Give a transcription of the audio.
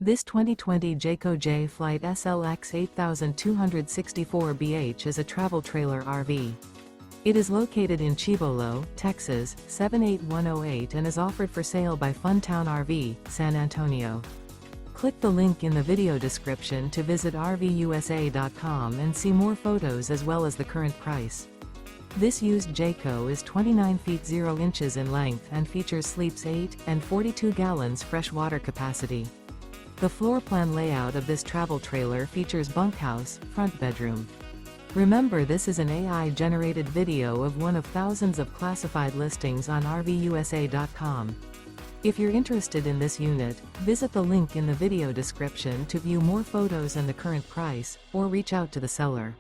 This 2020 Jayco Jay Flight SLX 8264BH is a travel trailer RV. It is located in Cibolo, Texas, 78108 and is offered for sale by Funtown RV, San Antonio. Click the link in the video description to visit RVUSA.com and see more photos as well as the current price. This used Jayco is 29 feet 0 inches in length and features sleeps 8 and 42 gallons fresh water capacity. The floor plan layout of this travel trailer features bunkhouse, front bedroom. Remember, this is an AI-generated video of one of thousands of classified listings on RVUSA.com. If you're interested in this unit, visit the link in the video description to view more photos and the current price, or reach out to the seller.